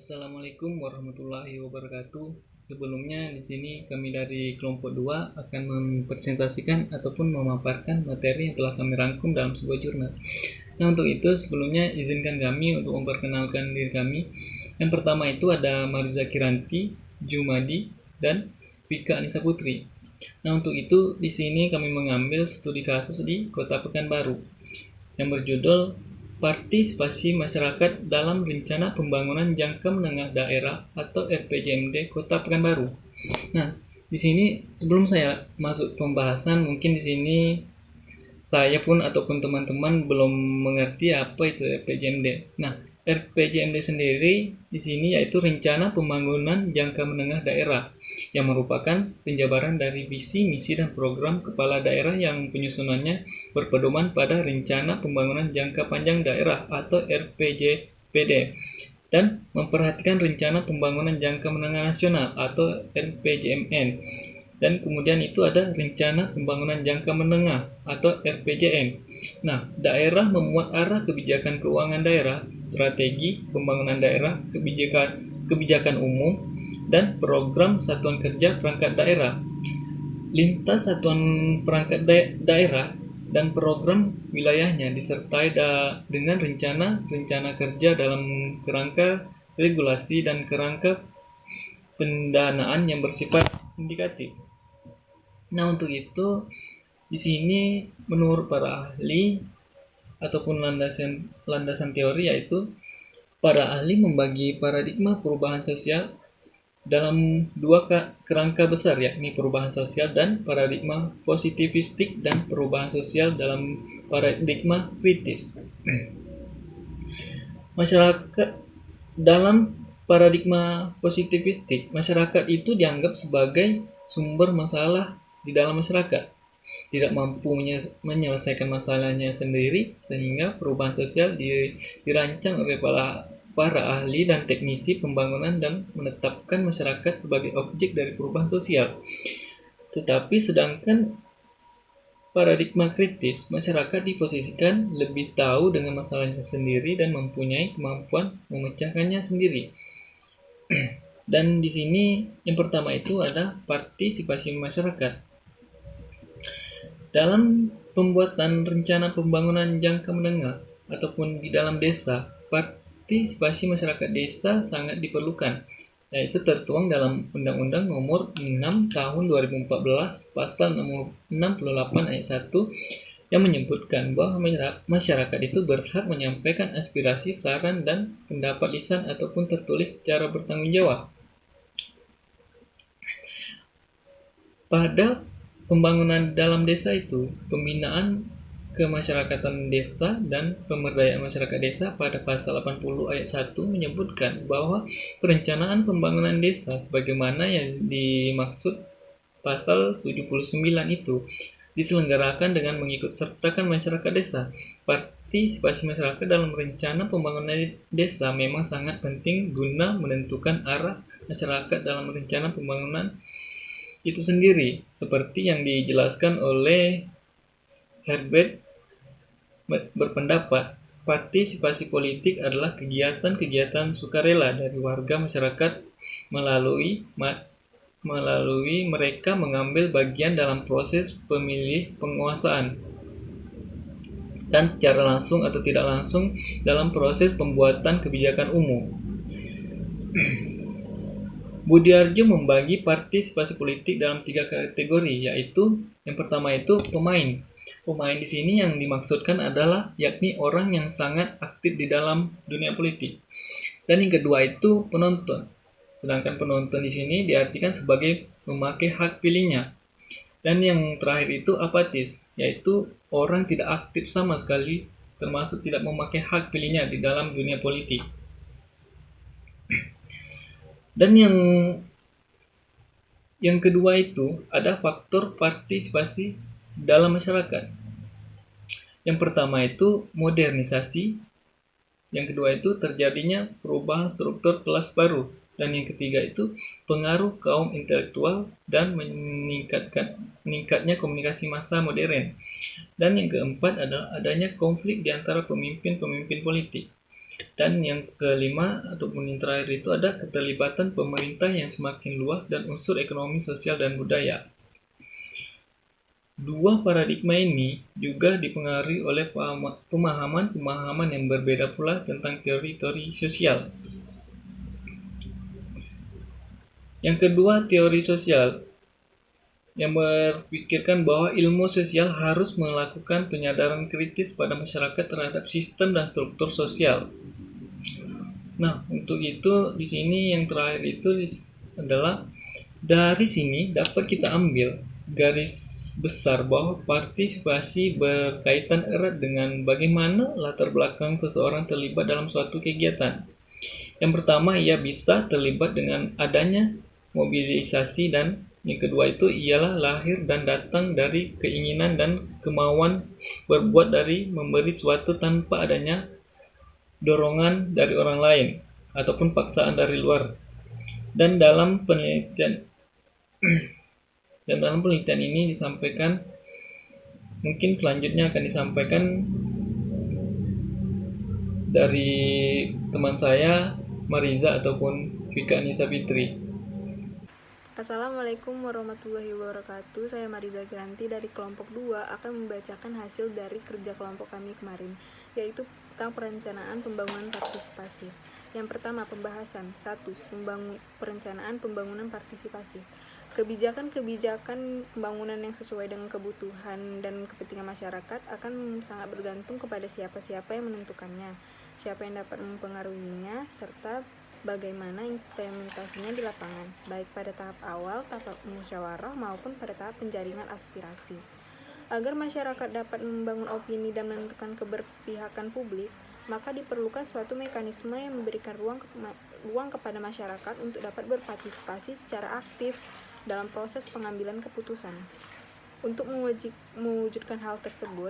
Assalamualaikum warahmatullahi wabarakatuh. Sebelumnya di sini kami dari kelompok 2 akan mempresentasikan ataupun memaparkan materi yang telah kami rangkum dalam sebuah jurnal. Nah, untuk itu sebelumnya izinkan kami untuk memperkenalkan diri kami. Yang pertama itu ada Mariza Kiranti, Jumadi, dan Vika Anissa Putri. Nah, untuk itu di sini kami mengambil studi kasus di Kota Pekanbaru yang berjudul Partisipasi Masyarakat dalam Rencana Pembangunan Jangka Menengah Daerah atau RPJMD Kota Pekanbaru. Nah, di sini sebelum saya masuk pembahasan, mungkin di sini saya pun ataupun teman-teman belum mengerti apa itu RPJMD. Nah, RPJMD sendiri di sini yaitu Rencana Pembangunan Jangka Menengah Daerah yang merupakan penjabaran dari visi, misi, dan program kepala daerah yang penyusunannya berpedoman pada Rencana Pembangunan Jangka Panjang Daerah atau RPJPD dan memperhatikan Rencana Pembangunan Jangka Menengah Nasional atau RPJMN. Dan kemudian itu ada Rencana Pembangunan Jangka Menengah atau RPJM. Nah, daerah memuat arah kebijakan keuangan daerah, strategi pembangunan daerah, kebijakan umum, dan program satuan kerja perangkat daerah, lintas satuan perangkat daerah, dan program wilayahnya disertai dengan rencana kerja dalam kerangka regulasi dan kerangka pendanaan yang bersifat indikatif. Nah, untuk itu di sini menurut para ahli ataupun landasan teori yaitu para ahli membagi paradigma perubahan sosial dalam dua kerangka besar, yakni perubahan sosial dan paradigma positivistik dan perubahan sosial dalam paradigma kritis. Masyarakat dalam paradigma positivistik, masyarakat itu dianggap sebagai sumber masalah di dalam masyarakat, tidak mampu menyelesaikan masalahnya sendiri, sehingga perubahan sosial dirancang oleh para ahli dan teknisi pembangunan dan menetapkan masyarakat sebagai objek dari perubahan sosial. Tetapi sedangkan paradigma kritis, masyarakat diposisikan lebih tahu dengan masalahnya sendiri dan mempunyai kemampuan memecahkannya sendiri. Dan di sini yang pertama itu ada partisipasi masyarakat. Dalam pembuatan rencana pembangunan jangka menengah ataupun di dalam desa, partisipasi masyarakat desa sangat diperlukan, yaitu tertuang dalam Undang-Undang Nomor 6 Tahun 2014 Pasal nomor 68 ayat 1 yang menyebutkan bahwa masyarakat itu berhak menyampaikan aspirasi, saran, dan pendapat lisan ataupun tertulis secara bertanggung jawab. Pada pembangunan dalam desa itu, pembinaan kemasyarakatan desa dan pemberdayaan masyarakat desa pada pasal 80 ayat 1 menyebutkan bahwa perencanaan pembangunan desa sebagaimana yang dimaksud pasal 79 itu diselenggarakan dengan mengikut sertakan masyarakat desa. Partisipasi masyarakat dalam rencana pembangunan desa memang sangat penting guna menentukan arah masyarakat dalam rencana pembangunan itu sendiri, seperti yang dijelaskan oleh Herbert berpendapat, partisipasi politik adalah kegiatan-kegiatan sukarela dari warga masyarakat melalui mereka mengambil bagian dalam proses pemilih penguasaan dan secara langsung atau tidak langsung dalam proses pembuatan kebijakan umum. Budiarjo membagi partisipasi politik dalam 3 kategori, yaitu yang pertama itu pemain. Pemain di sini yang dimaksudkan adalah yakni orang yang sangat aktif di dalam dunia politik. Dan yang kedua itu penonton. Sedangkan penonton di sini diartikan sebagai memakai hak pilihnya. Dan yang terakhir itu apatis, yaitu orang tidak aktif sama sekali, termasuk tidak memakai hak pilihnya di dalam dunia politik. Dan yang kedua itu ada faktor partisipasi dalam masyarakat. Yang pertama itu modernisasi, yang kedua itu terjadinya perubahan struktur kelas baru, dan yang ketiga itu pengaruh kaum intelektual dan meningkatnya komunikasi massa modern. Dan yang keempat adalah adanya konflik di antara pemimpin-pemimpin politik. Dan yang kelima ataupun yang terakhir itu ada keterlibatan pemerintah yang semakin luas dan unsur ekonomi, sosial, dan budaya. Dua paradigma ini juga dipengaruhi oleh pemahaman-pemahaman yang berbeda pula tentang teori-teori sosial. Yang kedua, teori sosial yang berpikirkan bahwa ilmu sosial harus melakukan penyadaran kritis pada masyarakat terhadap sistem dan struktur sosial. Nah, untuk itu di sini yang terakhir itu adalah dari sini dapat kita ambil garis besar bahwa partisipasi berkaitan erat dengan bagaimana latar belakang seseorang terlibat dalam suatu kegiatan. Yang pertama, ia bisa terlibat dengan adanya mobilisasi, dan yang kedua itu ialah lahir dan datang dari keinginan dan kemauan berbuat dari memberi sesuatu tanpa adanya dorongan dari orang lain ataupun paksaan dari luar. Dan dalam penelitian ini disampaikan, mungkin selanjutnya akan disampaikan dari teman saya Mariza ataupun Vika Nisa Fitri. Assalamualaikum warahmatullahi wabarakatuh. Saya Mariza Kiranti dari kelompok 2 akan membacakan hasil dari kerja kelompok kami kemarin, yaitu tentang perencanaan pembangunan partisipasi. Yang pertama, pembahasan 1. Perencanaan pembangunan partisipasi. Kebijakan-kebijakan pembangunan yang sesuai dengan kebutuhan dan kepentingan masyarakat akan sangat bergantung kepada siapa-siapa yang menentukannya, siapa yang dapat mempengaruhinya, serta bagaimana implementasinya di lapangan, baik pada tahap awal, tahap musyawarah, maupun pada tahap penjaringan aspirasi. Agar masyarakat dapat membangun opini dan menentukan keberpihakan publik, maka diperlukan suatu mekanisme yang memberikan ruang kepada masyarakat untuk dapat berpartisipasi secara aktif dalam proses pengambilan keputusan. Untuk mewujudkan hal tersebut,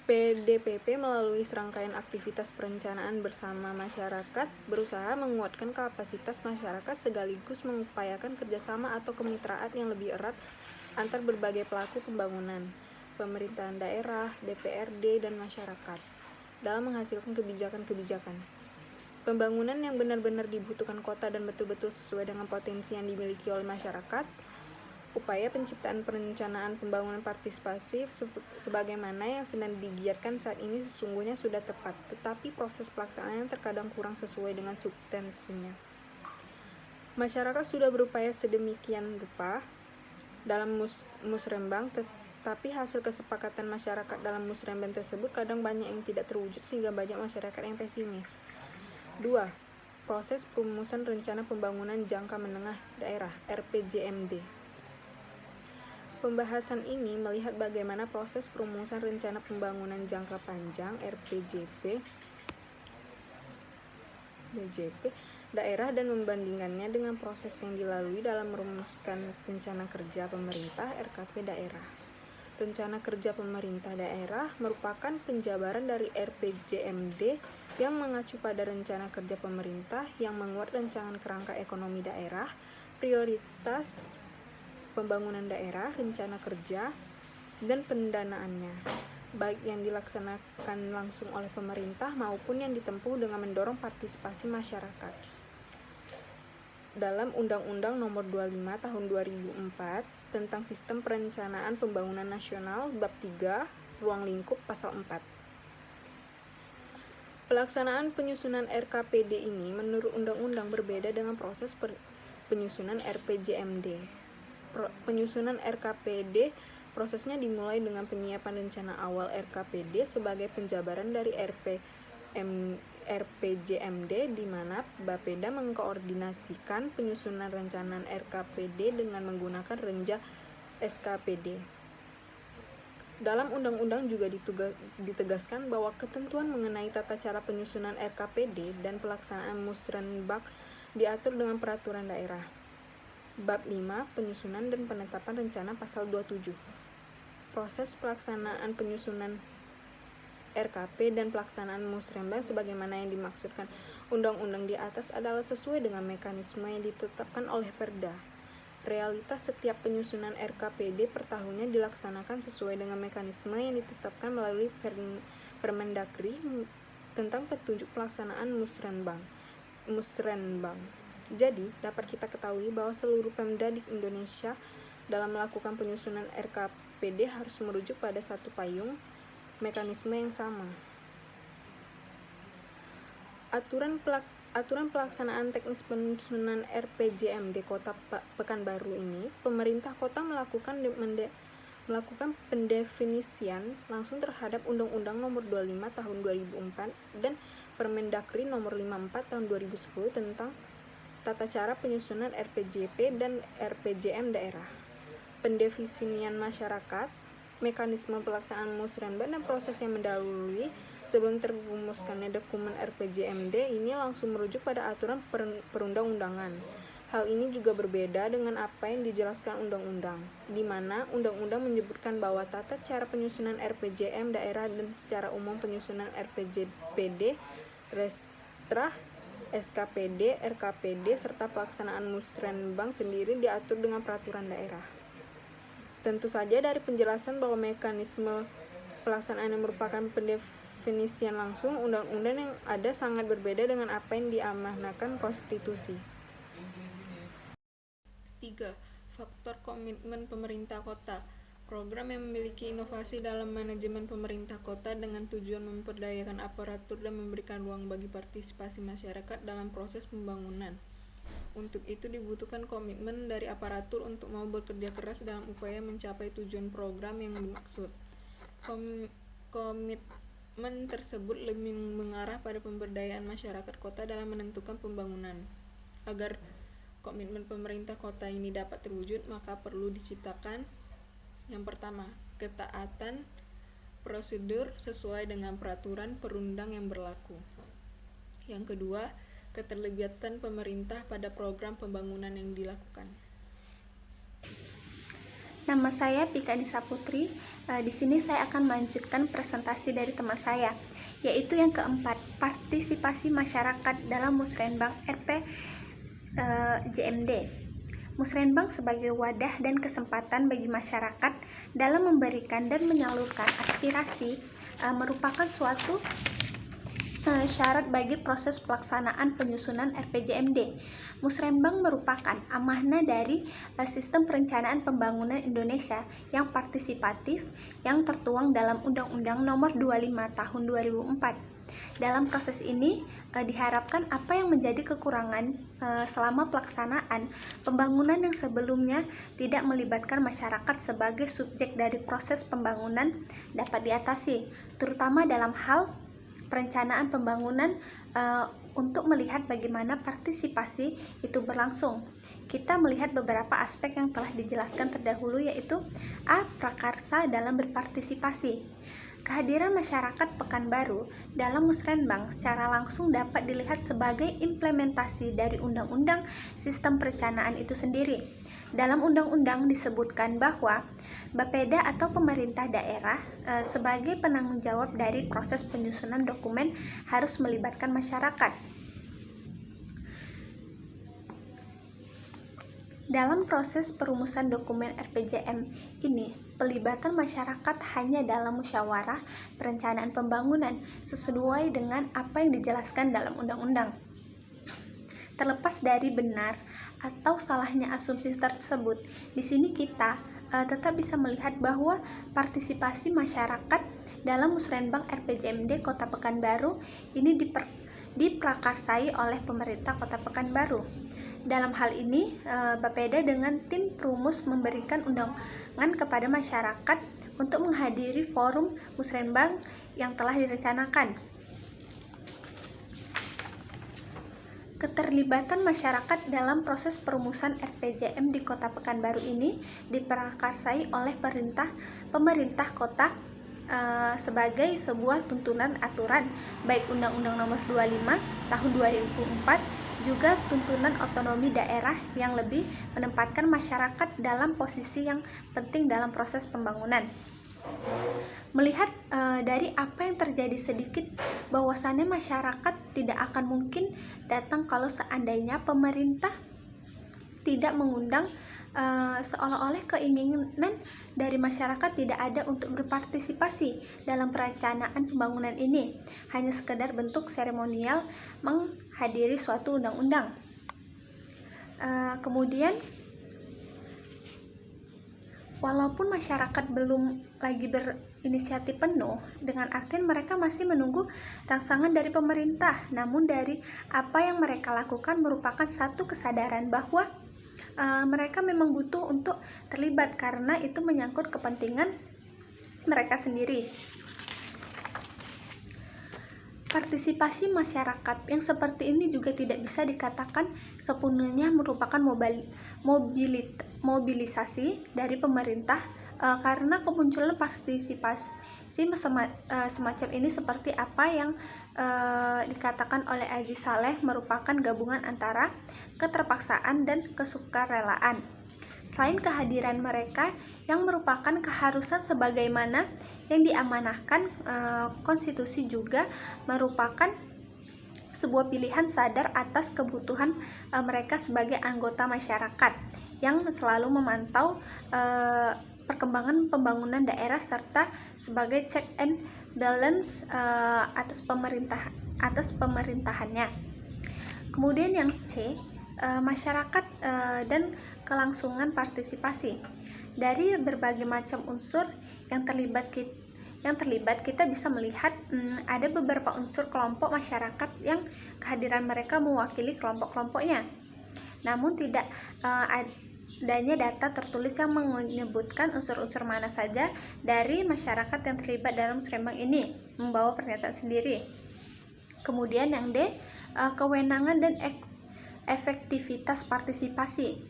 PDPP melalui serangkaian aktivitas perencanaan bersama masyarakat berusaha menguatkan kapasitas masyarakat sekaligus mengupayakan kerjasama atau kemitraan yang lebih erat antar berbagai pelaku pembangunan, pemerintahan daerah, DPRD, dan masyarakat dalam menghasilkan kebijakan-kebijakan. Pembangunan yang benar-benar dibutuhkan kota dan betul-betul sesuai dengan potensi yang dimiliki oleh masyarakat. Upaya penciptaan perencanaan pembangunan partisipasi sebagaimana yang sedang digiatkan saat ini sesungguhnya sudah tepat, tetapi proses pelaksanaannya terkadang kurang sesuai dengan substansinya. Masyarakat sudah berupaya sedemikian rupa dalam musrembang, tetapi hasil kesepakatan masyarakat dalam musrembang tersebut kadang banyak yang tidak terwujud sehingga banyak masyarakat yang pesimis. 2. Proses perumusan rencana pembangunan jangka menengah daerah (RPJMD). Pembahasan ini melihat bagaimana proses perumusan rencana pembangunan jangka panjang (RPJP) daerah dan membandingkannya dengan proses yang dilalui dalam merumuskan rencana kerja pemerintah (RKP daerah). Rencana kerja pemerintah daerah merupakan penjabaran dari RPJMD yang mengacu pada rencana kerja pemerintah yang menguat rancangan kerangka ekonomi daerah, prioritas pembangunan daerah, rencana kerja, dan pendanaannya, baik yang dilaksanakan langsung oleh pemerintah maupun yang ditempuh dengan mendorong partisipasi masyarakat. Dalam Undang-Undang Nomor 25 Tahun 2004 tentang Sistem Perencanaan Pembangunan Nasional Bab 3, Ruang Lingkup Pasal 4. Pelaksanaan penyusunan RKPD ini menurut undang-undang berbeda dengan proses penyusunan RPJMD. Penyusunan RKPD prosesnya dimulai dengan penyiapan rencana awal RKPD sebagai penjabaran dari RPJMD, di mana Bapeda mengkoordinasikan penyusunan rencana RKPD dengan menggunakan renja SKPD. Dalam undang-undang juga ditegaskan bahwa ketentuan mengenai tata cara penyusunan RKPD dan pelaksanaan musrenbang diatur dengan peraturan daerah. Bab 5, Penyusunan dan Penetapan Rencana Pasal 27. Proses pelaksanaan penyusunan RKP dan pelaksanaan musrenbang sebagaimana yang dimaksudkan undang-undang di atas adalah sesuai dengan mekanisme yang ditetapkan oleh Perda. Realitas setiap penyusunan RKPD per tahunnya dilaksanakan sesuai dengan mekanisme yang ditetapkan melalui Permendagri tentang petunjuk pelaksanaan Musrenbang. Jadi, dapat kita ketahui bahwa seluruh Pemda di Indonesia dalam melakukan penyusunan RKPD harus merujuk pada satu payung mekanisme yang sama. Aturan pelaksanaan teknis penyusunan RPJMD Kota Pekanbaru ini, pemerintah kota melakukan pendefinisian langsung terhadap Undang-Undang Nomor 25 Tahun 2004 dan Permendagri Nomor 54 Tahun 2010 tentang tata cara penyusunan RPJP dan RPJM daerah, pendefinisian masyarakat, mekanisme pelaksanaan musrenbang dan proses yang mendahului sebelum terumuskannya dokumen RPJMD ini langsung merujuk pada aturan perundang-undangan. Hal ini juga berbeda dengan apa yang dijelaskan undang-undang, di mana undang-undang menyebutkan bahwa tata cara penyusunan RPJM daerah dan secara umum penyusunan RPJPD, Restra, SKPD, RKPD, serta pelaksanaan musrenbang sendiri diatur dengan peraturan daerah. Tentu saja dari penjelasan bahwa mekanisme pelaksanaan yang merupakan pendefinisian langsung, undang-undang yang ada sangat berbeda dengan apa yang diamanahkan konstitusi. 3. Faktor komitmen pemerintah kota. Program yang memiliki inovasi dalam manajemen pemerintah kota dengan tujuan memperdayakan aparatur dan memberikan ruang bagi partisipasi masyarakat dalam proses pembangunan. Untuk itu dibutuhkan komitmen dari aparatur untuk mau bekerja keras dalam upaya mencapai tujuan program yang dimaksud. Komitmen tersebut lebih mengarah pada pemberdayaan masyarakat kota dalam menentukan pembangunan. Agar komitmen pemerintah kota ini dapat terwujud, maka perlu diciptakan yang pertama, ketaatan prosedur sesuai dengan peraturan perundang yang berlaku. Yang kedua, keterlibatan pemerintah pada program pembangunan yang dilakukan. Nama saya Pika Nisa Putri. Di sini saya akan melanjutkan presentasi dari teman saya, yaitu yang keempat, partisipasi masyarakat dalam musrenbang RPJMD. Musrenbang sebagai wadah dan kesempatan bagi masyarakat dalam memberikan dan menyalurkan aspirasi merupakan suatu syarat bagi proses pelaksanaan penyusunan RPJMD. Musrenbang merupakan amanah dari sistem perencanaan pembangunan Indonesia yang partisipatif yang tertuang dalam Undang-Undang Nomor 25 Tahun 2004. Dalam proses ini diharapkan apa yang menjadi kekurangan selama pelaksanaan pembangunan yang sebelumnya tidak melibatkan masyarakat sebagai subjek dari proses pembangunan dapat diatasi, terutama dalam hal perencanaan pembangunan untuk melihat bagaimana partisipasi itu berlangsung. Kita melihat beberapa aspek yang telah dijelaskan terdahulu, yaitu A. Prakarsa dalam berpartisipasi. Kehadiran masyarakat Pekanbaru dalam musrenbang secara langsung dapat dilihat sebagai implementasi dari Undang-Undang Sistem Perencanaan itu sendiri. Dalam undang-undang disebutkan bahwa Bapeda atau pemerintah daerah sebagai penanggung jawab dari proses penyusunan dokumen harus melibatkan masyarakat. Dalam proses perumusan dokumen RPJM ini, pelibatan masyarakat hanya dalam musyawarah perencanaan pembangunan sesuai dengan apa yang dijelaskan dalam undang-undang. Terlepas dari benar atau salahnya asumsi tersebut, di sini kita tetap bisa melihat bahwa partisipasi masyarakat dalam musrenbang RPJMD Kota Pekanbaru ini diprakarsai oleh pemerintah Kota Pekanbaru. Dalam hal ini, Bapeda dengan tim perumus memberikan undangan kepada masyarakat untuk menghadiri forum musrenbang yang telah direncanakan. Keterlibatan masyarakat dalam proses perumusan RPJM di Kota Pekanbaru ini diprakarsai oleh pemerintah kota sebagai sebuah tuntunan aturan, baik Undang-Undang Nomor 25 Tahun 2004 juga tuntunan otonomi daerah yang lebih menempatkan masyarakat dalam posisi yang penting dalam proses pembangunan. Melihat dari apa yang terjadi sedikit, bahwasannya masyarakat tidak akan mungkin datang kalau seandainya pemerintah tidak mengundang, seolah-olah keinginan dari masyarakat tidak ada untuk berpartisipasi dalam perencanaan pembangunan ini, hanya sekedar bentuk seremonial menghadiri suatu undang-undang. Kemudian walaupun masyarakat belum lagi berinisiatif penuh, dengan artian mereka masih menunggu rangsangan dari pemerintah, namun dari apa yang mereka lakukan merupakan satu kesadaran bahwa mereka memang butuh untuk terlibat karena itu menyangkut kepentingan mereka sendiri. Partisipasi masyarakat yang seperti ini juga tidak bisa dikatakan sepenuhnya merupakan mobilisasi dari pemerintah, karena kemunculan partisipasi semacam ini seperti apa yang dikatakan oleh Aziz Saleh merupakan gabungan antara keterpaksaan dan kesukarelaan. Selain kehadiran mereka yang merupakan keharusan sebagaimana yang diamanahkan konstitusi, juga merupakan sebuah pilihan sadar atas kebutuhan mereka sebagai anggota masyarakat yang selalu memantau perkembangan pembangunan daerah serta sebagai check and balance atas pemerintahannya. Kemudian yang C, masyarakat dan kelangsungan partisipasi. Dari berbagai macam unsur yang terlibat kita bisa melihat ada beberapa unsur kelompok masyarakat yang kehadiran mereka mewakili kelompok-kelompoknya. Namun tidak adanya data tertulis yang menyebutkan unsur-unsur mana saja dari masyarakat yang terlibat dalam musrembang ini membawa pernyataan sendiri. Kemudian yang D, kewenangan dan efektivitas partisipasi.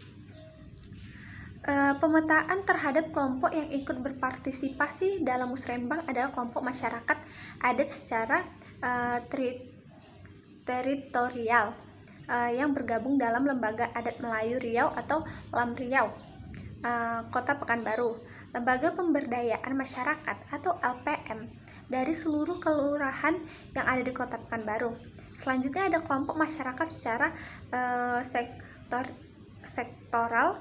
Pemetaan terhadap kelompok yang ikut berpartisipasi dalam musrembang adalah kelompok masyarakat adat secara teritorial yang bergabung dalam Lembaga Adat Melayu Riau atau LAM-Riau, Kota Pekanbaru, Lembaga Pemberdayaan Masyarakat atau LPM dari seluruh kelurahan yang ada di Kota Pekanbaru. Selanjutnya ada kelompok masyarakat secara sektoral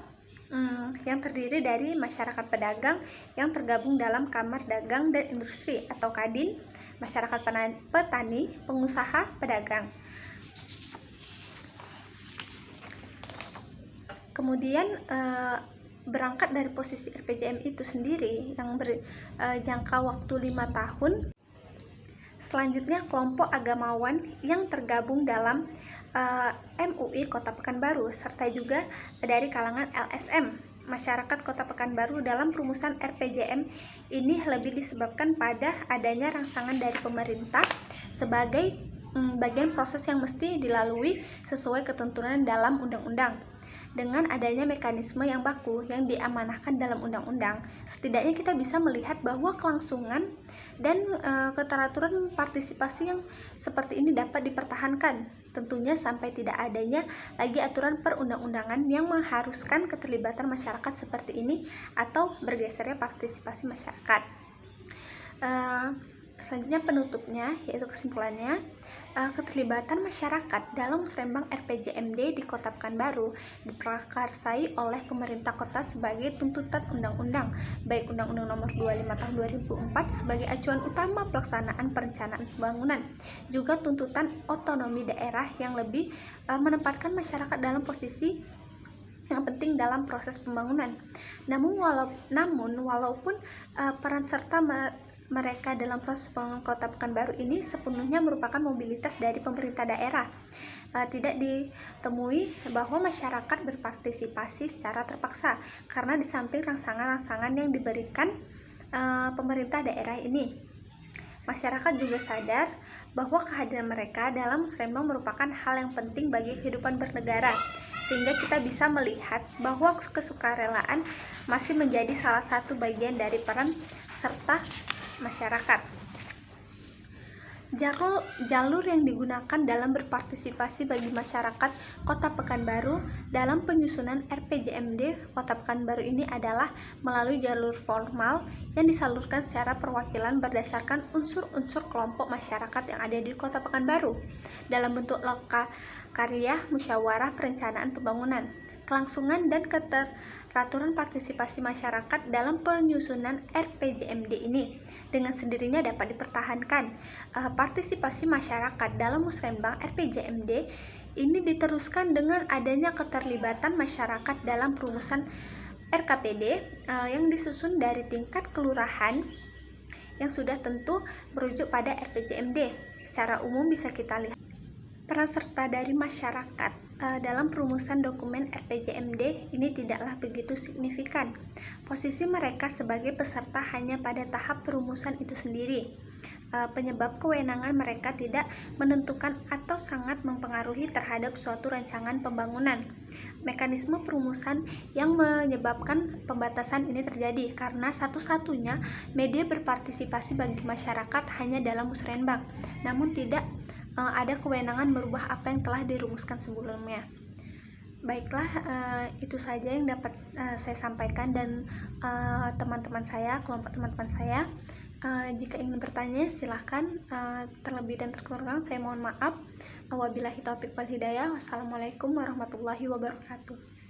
yang terdiri dari masyarakat pedagang yang tergabung dalam Kamar Dagang dan Industri atau Kadin, masyarakat petani, pengusaha, pedagang. Kemudian berangkat dari posisi RPJM itu sendiri yang berjangka waktu 5 tahun. Selanjutnya kelompok agamawan yang tergabung dalam MUI Kota Pekanbaru serta juga dari kalangan LSM masyarakat Kota Pekanbaru. Dalam perumusan RPJM ini lebih disebabkan pada adanya rangsangan dari pemerintah sebagai bagian proses yang mesti dilalui sesuai ketentuan dalam undang-undang. Dengan adanya mekanisme yang baku yang diamanahkan dalam undang-undang, setidaknya kita bisa melihat bahwa kelangsungan dan keteraturan partisipasi yang seperti ini dapat dipertahankan, tentunya sampai tidak adanya lagi aturan perundang-undangan yang mengharuskan keterlibatan masyarakat seperti ini atau bergesernya partisipasi masyarakat. Selanjutnya penutupnya, yaitu kesimpulannya, keterlibatan masyarakat dalam musrembang RPJMD di Kota Pekanbaru diprakarsai oleh pemerintah kota sebagai tuntutan undang-undang, baik Undang-Undang Nomor 25 Tahun 2004 sebagai acuan utama pelaksanaan perencanaan pembangunan, juga tuntutan otonomi daerah yang lebih menempatkan masyarakat dalam posisi yang penting dalam proses pembangunan. Namun walaupun peran serta mereka dalam proses pembangunan Kota Pekanbaru ini sepenuhnya merupakan mobilitas dari pemerintah daerah, tidak ditemui bahwa masyarakat berpartisipasi secara terpaksa karena di samping rangsangan-rangsangan yang diberikan pemerintah daerah ini, masyarakat juga sadar bahwa kehadiran mereka dalam musrembang merupakan hal yang penting bagi kehidupan bernegara, sehingga kita bisa melihat bahwa kesukarelaan masih menjadi salah satu bagian dari peran serta masyarakat. Jalur yang digunakan dalam berpartisipasi bagi masyarakat Kota Pekanbaru dalam penyusunan RPJMD Kota Pekanbaru ini adalah melalui jalur formal yang disalurkan secara perwakilan berdasarkan unsur-unsur kelompok masyarakat yang ada di Kota Pekanbaru dalam bentuk lokakarya musyawarah perencanaan pembangunan. kelangsungan dan keteraturan partisipasi masyarakat dalam penyusunan RPJMD ini. Dengan sendirinya dapat dipertahankan. Partisipasi masyarakat dalam musrenbang RPJMD ini diteruskan dengan adanya keterlibatan masyarakat dalam perumusan RKPD yang disusun dari tingkat kelurahan yang sudah tentu merujuk pada RPJMD. Secara umum bisa kita lihat peran serta dari masyarakat dalam perumusan dokumen RPJMD ini tidaklah begitu signifikan. Posisi mereka sebagai peserta hanya pada tahap perumusan itu sendiri. Penyebab kewenangan mereka tidak menentukan atau sangat mempengaruhi terhadap suatu rancangan pembangunan. Mekanisme perumusan yang menyebabkan pembatasan ini terjadi karena satu-satunya media berpartisipasi bagi masyarakat hanya dalam musrenbang, namun tidak ada kewenangan merubah apa yang telah dirumuskan sebelumnya. Baiklah, itu saja yang dapat saya sampaikan dan teman-teman saya, kelompok teman-teman saya. Jika ingin bertanya silahkan, terlebih dan terkurang saya mohon maaf. Wabillahi taufiq wal hidayah. Wassalamualaikum warahmatullahi wabarakatuh.